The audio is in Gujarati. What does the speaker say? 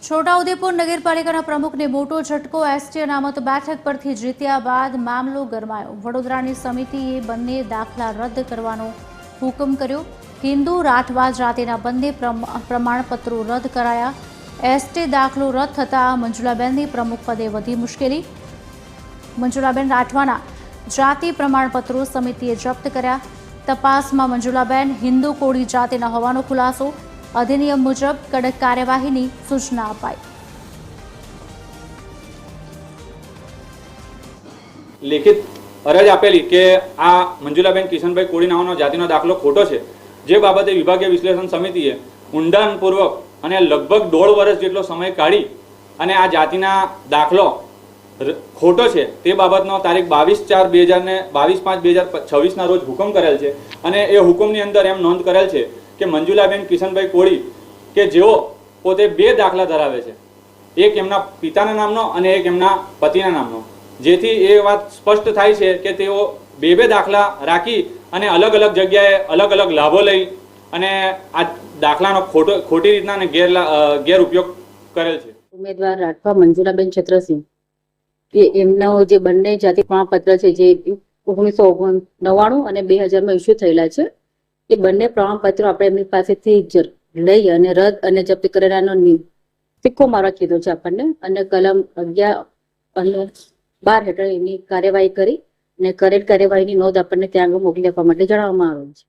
છોટાઉદેપુર નગરપાલિકાના પ્રમુખને મોટો ઝટકો। એસટી અનામત બેઠક પરથી જીત્યા બાદ મામલો ગરમાયો। વડોદરાની સમિતિએ બંને દાખલા રદ કરવાનો હુકમ કર્યો। હિન્દુ રાઠવા જાતિના બંને પ્રમાણપત્રો રદ કરાયા। એસટી દાખલો રદ થતાં મંજુલાબેનની પ્રમુખ પદે વધી મુશ્કેલી। મંજુલાબેન રાઠવાના જાતિ પ્રમાણપત્રો સમિતિએ જપ્ત કર્યા। તપાસમાં મંજુલાબેન હિન્દુ કોળી જાતિના હોવાનો ખુલાસો। अधिनियम मुजब कड़क कार्यवाही सूचना अपाई। लिखित अरज आपेली के आ मंजुलाबेन किशनभाई कोड़ी नामनो जातिनो दाखलो खोटो छे, जे बाबते विभागीय विश्लेषण समितिए ઊંડાણપૂર્વક અને લગભગ 1.5 વર્ષ જેટલો સમય કાઢી અને આ જાતિના દાખલો ખોટો છે તે બાબતનો તારીખ 22/4/2026 ના રોજ હુકમ કરેલ છે। અને એ હુકમની અંદર એમ નોંધ કરેલ છે કે મંજુલાબેન કિશનભાઈ કોળી કે જેઓ પોતે 2 દાખલા ધરાવે છે, એક એમના પિતાના નામનો અને એક એમના પતિના નામનો, જેથી એ વાત સ્પષ્ટ થાય છે કે તેઓ 2 દાખલા રાખી અને અલગ અલગ જગ્યાએ અલગ અલગ લાભો લઈ અને આ દાખલાનો ખોટી રીતના અને ગેરઉપયોગ કરેલ છે। ઉમેદવાર રાઠવા મંજુલાબેન છત્રસિંહ કે એમનો જે બંને જાતિ પ્રમાણપત્ર છે જે 1999 અને 2000 માં ઇસ્યુ થયેલા છે, એ બંને પ્રમાણપત્રો આપણે એમની પાસેથી લઈ અને રદ અને જપ્ત કરેલાનો સિક્કો મારવા કીધો છે આપણને, અને કલમ 11 અને 12 હેઠળ એની કાર્યવાહી કરી અને કરેલ કાર્યવાહીની નોંધ આપણને ત્યાં આગળ મોકલી આપવા માટે જણાવવામાં આવેલ છે।